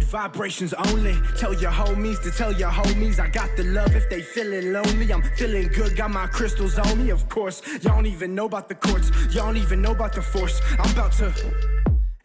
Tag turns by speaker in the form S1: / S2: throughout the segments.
S1: vibrations only. Tell your homies to tell your homies I got the love if they feeling lonely. I'm feeling good, got my crystals on me. Of course, y'all don't even know about the courts. Y'all don't even know about the force. I'm about to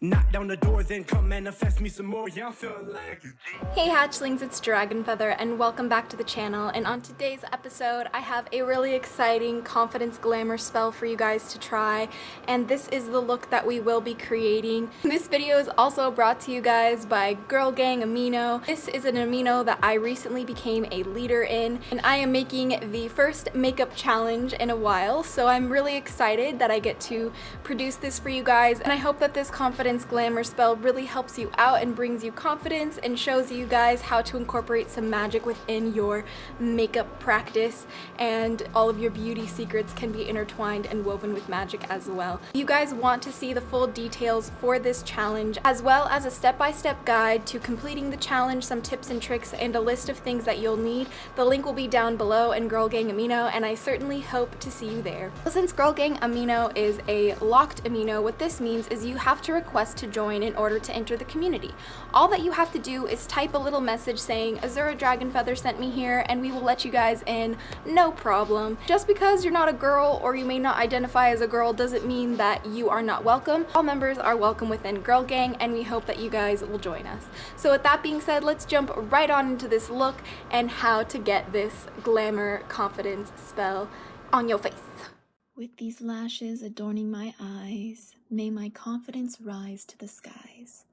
S1: knock down the door, then come manifest me some more. Y'all feel like it.
S2: Hey Hatchlings, it's Dragon Feather and welcome back to the channel. And on today's episode, I have a really exciting Confidence Glamour spell for you guys to try. And this is the look that we will be creating. This video is also brought to you guys by GRL GANG Amino. This is an amino that I recently became a leader in, and I am making the first makeup challenge in a while. So I'm really excited that I get to produce this for you guys, and I hope that this Confidence Glamour spell really helps you out and brings you confidence and shows you guys how to incorporate some magic within your makeup practice, and all of your beauty secrets can be intertwined and woven with magic as well. If you guys want to see the full details for this challenge, as well as a step-by-step guide to completing the challenge, some tips and tricks, and a list of things that you'll need, the link will be down below in GRL GANG Amino, and I certainly hope to see you there. Since GRL GANG Amino is a locked amino, what this means is you have to request to join in order to enter the community. All that you have to do is type a little message saying Azura Dragonfeather sent me here, and we will let you guys in, no problem. Just because you're not a girl or you may not identify as a girl doesn't mean that you are not welcome. All members are welcome within GRL GANG, and we hope that you guys will join us. So with that being said, let's jump right on into this look and how to get this glamour confidence spell on your face. With these lashes adorning my eyes, may my confidence rise to the skies.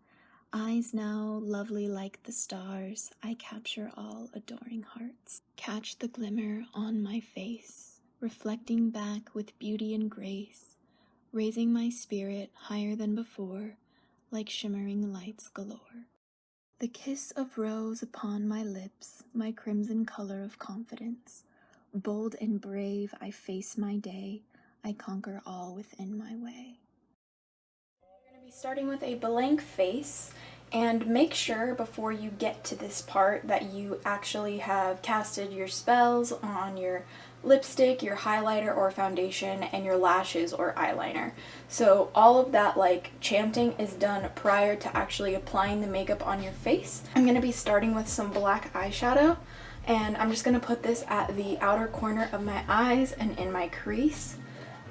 S2: Eyes now lovely like the stars, I capture all adoring hearts. Catch the glimmer on my face, reflecting back with beauty and grace, raising my spirit higher than before, like shimmering lights galore. The kiss of rose upon my lips, my crimson color of confidence. Bold and brave I face my day, I conquer all within my way. We're going to be starting with a blank face, and make sure before you get to this part that you actually have casted your spells on your lipstick, your highlighter or foundation, and your lashes or eyeliner. So all of that like chanting is done prior to actually applying the makeup on your face. I'm going to be starting with some black eyeshadow, and I'm just going to put this at the outer corner of my eyes and in my crease.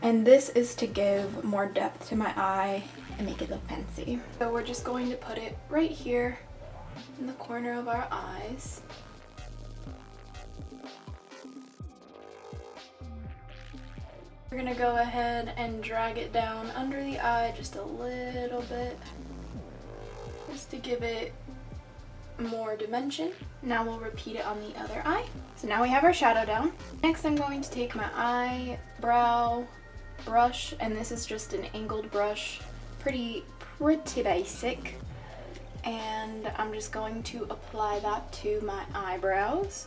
S2: And this is to give more depth to my eye and make it look fancy. So we're just going to put it right here in the corner of our eyes. We're gonna go ahead and drag it down under the eye just a little bit, just to give it more dimension. Now we'll repeat it on the other eye. So now we have our shadow down. Next I'm going to take my eyebrow brush, and this is just an angled brush, pretty basic, and I'm just going to apply that to my eyebrows.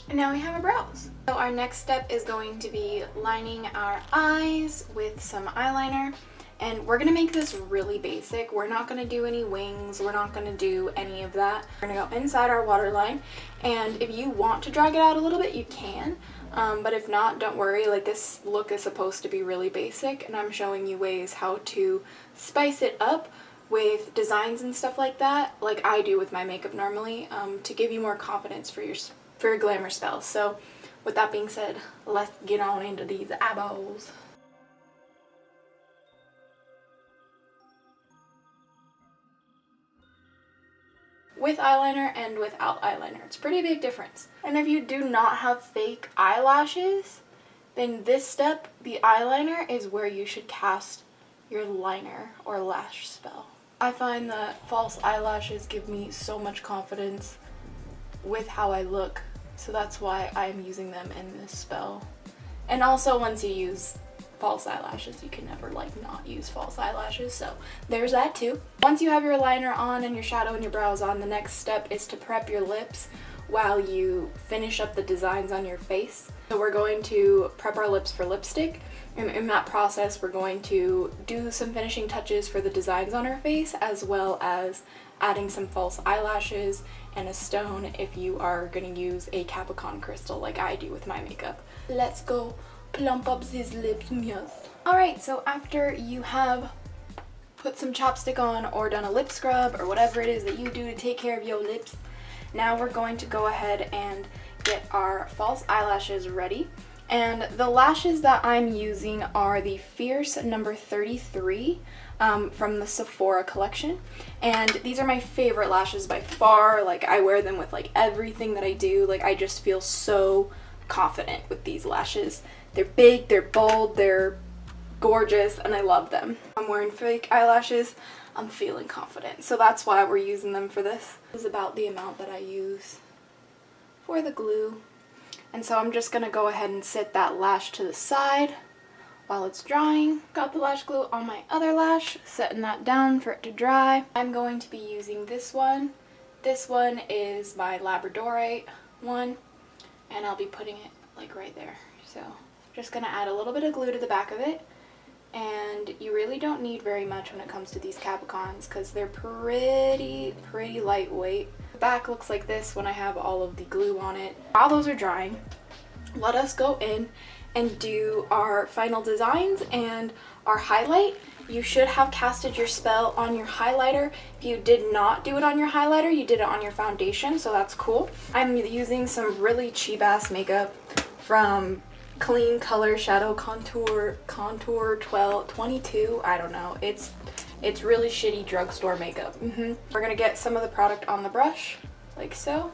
S2: And now we have our brows. So our next step is going to be lining our eyes with some eyeliner. And we're gonna make this really basic. We're not gonna do any wings. We're not gonna do any of that. We're gonna go inside our waterline. And if you want to drag it out a little bit, you can. But if not, don't worry. Like, this look is supposed to be really basic, and I'm showing you ways how to spice it up with designs and stuff like that, like I do with my makeup normally, to give you more confidence for your glamour spells. So with that being said, let's get on into these eyeballs. With eyeliner and without eyeliner, it's a pretty big difference. And if you do not have fake eyelashes, then this step, the eyeliner, is where you should cast your liner or lash spell. I find that false eyelashes give me so much confidence with how I look, so that's why I'm using them in this spell. And also, once you use false eyelashes, you can never like not use false eyelashes, so there's that too. Once you have your liner on and your shadow and your brows on, the next step is to prep your lips while you finish up the designs on your face. So we're going to prep our lips for lipstick, and in that process we're going to do some finishing touches for the designs on our face, as well as adding some false eyelashes and a stone if you are going to use a Capricorn crystal like I do with my makeup. Let's go plump up these lips, yes. Alright, so after you have put some chapstick on or done a lip scrub or whatever it is that you do to take care of your lips, now we're going to go ahead and get our false eyelashes ready. And the lashes that I'm using are the Fierce number 33 from the Sephora collection. And these are my favorite lashes by far. Like, I wear them with like everything that I do. Like, I just feel so confident with these lashes. They're big, they're bold, they're gorgeous, and I love them. I'm wearing fake eyelashes. I'm feeling confident. So that's why we're using them for this. This is about the amount that I use for the glue. And so I'm just gonna go ahead and set that lash to the side while it's drying. Got the lash glue on my other lash, setting that down for it to dry. I'm going to be using this one. This one is my Labradorite one, and I'll be putting it like right there. So just gonna add a little bit of glue to the back of it. And you really don't need very much when it comes to these Capricorns because they're pretty lightweight. The back looks like this when I have all of the glue on it. While those are drying, let us go in and do our final designs and our highlight. You should have casted your spell on your highlighter. If you did not do it on your highlighter, you did it on your foundation, so that's cool. I'm using some really cheap ass makeup from Clean Color Shadow Contour 22, I don't know. It's really shitty drugstore makeup. We're gonna get some of the product on the brush, like so,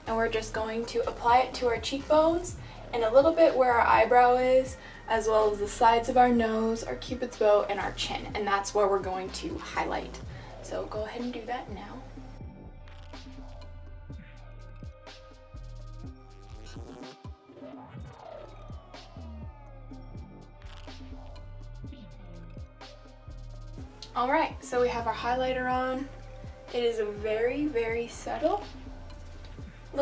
S2: and we're just going to apply it to our cheekbones and a little bit where our eyebrow is, as well as the sides of our nose, our cupid's bow, and our chin, and that's where we're going to highlight. So go ahead and do that now. Alright, so we have our highlighter on. It is very subtle. It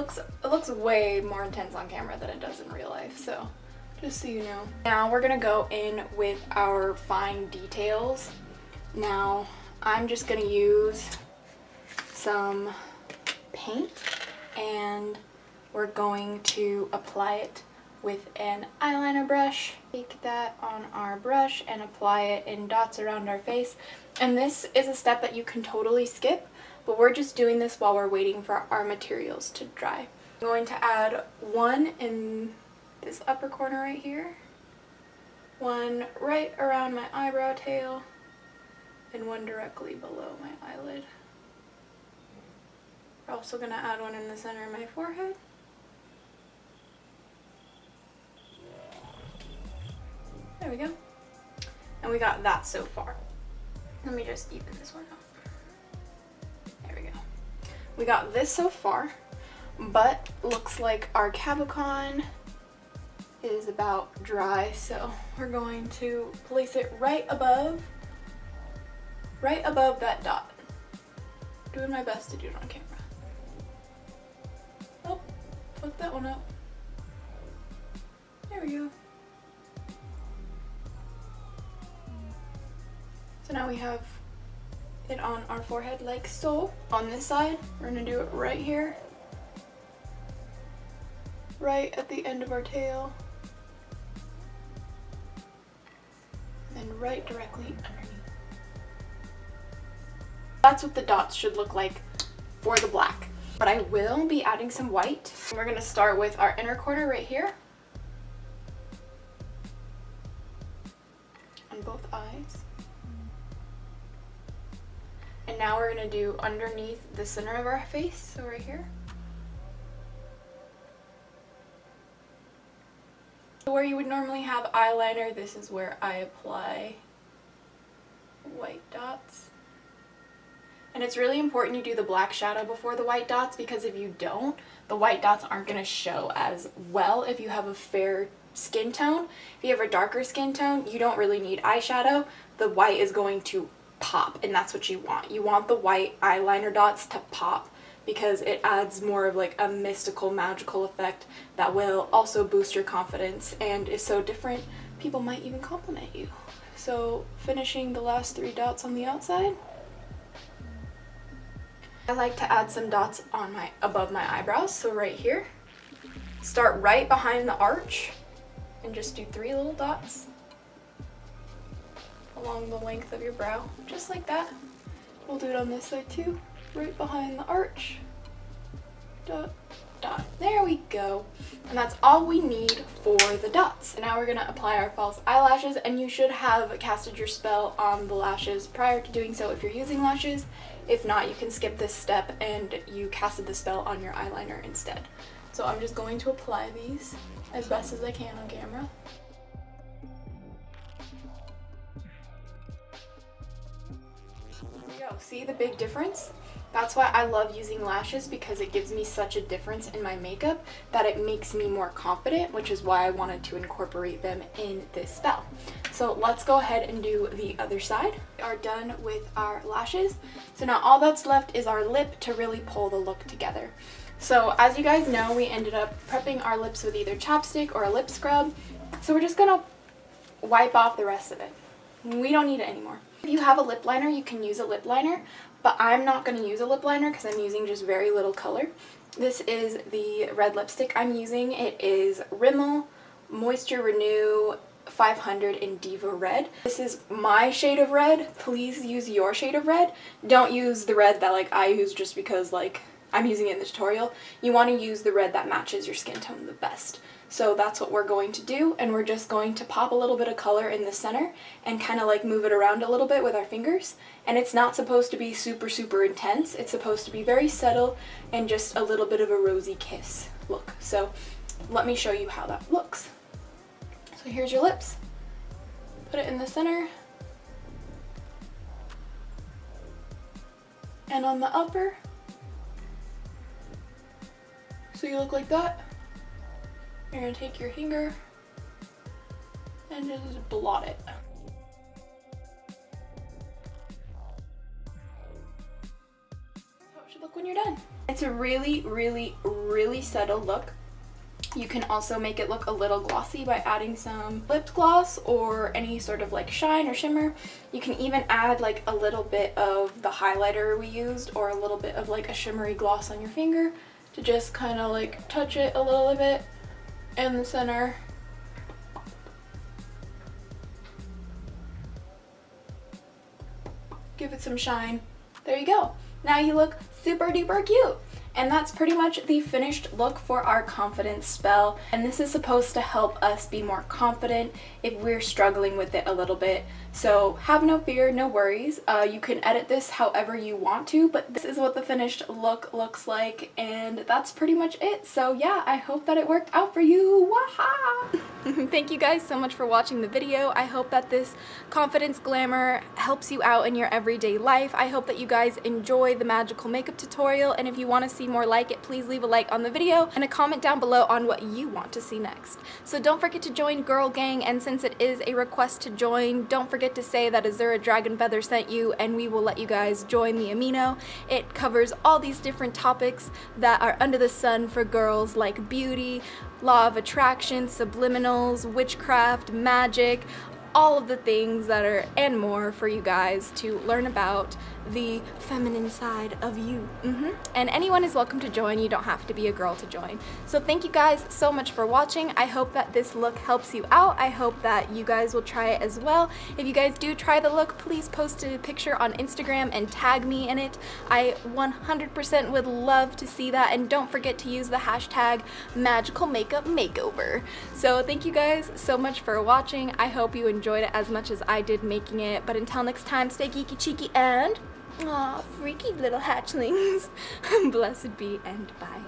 S2: looks way more intense on camera than it does in real life, so just so you know. Now we're gonna go in with our fine details. Now I'm just gonna use some paint, and we're going to apply it with an eyeliner brush. Take that on our brush and apply it in dots around our face. And this is a step that you can totally skip, but we're just doing this while we're waiting for our materials to dry. I'm going to add one in this upper corner right here, one right around my eyebrow tail, and one directly below my eyelid. We're also going to add one in the center of my forehead. There we go. And we got that so far. Let me just even this one out. There we go. We got this so far, but looks like our Capricorn is about dry, so we're going to place it right above that dot. Doing my best to do it on camera. Oh, fuck that one up. There we go. So now we have it on our forehead like so. On this side, we're gonna do it right here. Right at the end of our tail. And then right directly underneath. That's what the dots should look like for the black. But I will be adding some white. We're gonna start with our inner corner right here. On both eyes. And now we're going to do underneath the center of our face, so right here. So where you would normally have eyeliner, this is where I apply white dots. And it's really important you do the black shadow before the white dots, because if you don't, the white dots aren't going to show as well if you have a fair skin tone. If you have a darker skin tone, you don't really need eyeshadow. The white is going to pop, and that's what you want. You want the white eyeliner dots to pop because it adds more of like a mystical, magical effect that will also boost your confidence and is so different, people might even compliment you. So finishing the last 3 dots on the outside. I like to add some dots on above my eyebrows, so right here. Start right behind the arch and just do 3 little dots along the length of your brow, just like that. We'll do it on this side too, right behind the arch. Dot, dot. There we go. And that's all we need for the dots. Now we're gonna apply our false eyelashes, and you should have casted your spell on the lashes prior to doing so if you're using lashes. If not, you can skip this step and you casted the spell on your eyeliner instead. So I'm just going to apply these as best as I can on camera. There we go. See the big difference? That's why I love using lashes, because it gives me such a difference in my makeup that it makes me more confident, which is why I wanted to incorporate them in this spell. So let's go ahead and do the other side. We are done with our lashes. So now all that's left is our lip to really pull the look together. So as you guys know, we ended up prepping our lips with either chapstick or a lip scrub. So we're just gonna wipe off the rest of it. We don't need it anymore. If you have a lip liner, you can use a lip liner, but I'm not going to use a lip liner because I'm using just very little color. This is the red lipstick I'm using. It is Rimmel Moisture Renew 500 in Diva Red. This is my shade of red. Please use your shade of red. Don't use the red that like I use just because like I'm using it in the tutorial. You want to use the red that matches your skin tone the best. So that's what we're going to do, and we're just going to pop a little bit of color in the center and kind of like move it around a little bit with our fingers. And it's not supposed to be super, super intense. It's supposed to be very subtle and just a little bit of a rosy kiss look. So let me show you how that looks. So here's your lips. Put it in the center. And on the upper. So you look like that. You're going to take your finger and just blot it. That's how it should look when you're done. It's a really, really, really subtle look. You can also make it look a little glossy by adding some lip gloss or any sort of like shine or shimmer. You can even add like a little bit of the highlighter we used or a little bit of like a shimmery gloss on your finger to just kind of like touch it a little bit in the center. Give it some shine. There you go. Now you look super duper cute. And that's pretty much the finished look for our confidence spell. And this is supposed to help us be more confident if we're struggling with it a little bit. So have no fear, no worries. You can edit this however you want to, but this is what the finished look looks like. And that's pretty much it. So yeah, I hope that it worked out for you. Waha! Thank you guys so much for watching the video. I hope that this confidence glamour helps you out in your everyday life. I hope that you guys enjoy the magical makeup tutorial, and if you want to see more like it, please leave a like on the video and a comment down below on what you want to see next. So don't forget to join Girl Gang, and since it is a request to join, don't forget to say that Azura Dragon Feather sent you, and we will let you guys join the Amino. It covers all these different topics that are under the sun for girls, like beauty, law of attraction, subliminals, witchcraft, magic, all of the things that are and more for you guys to learn about the feminine side of you. And anyone is welcome to join. You don't have to be a girl to join. So thank you guys so much for watching. I hope that this look helps you out. I hope that you guys will try it as well. If you guys do try the look, please post a picture on Instagram and tag me in it. I 100% would love to see that, and don't forget to use the hashtag magical makeup makeover. So thank you guys so much for watching. I hope you enjoyed it as much as I did making it, but until next time, stay geeky, cheeky, and aw, freaky little hatchlings. Blessed be, and bye.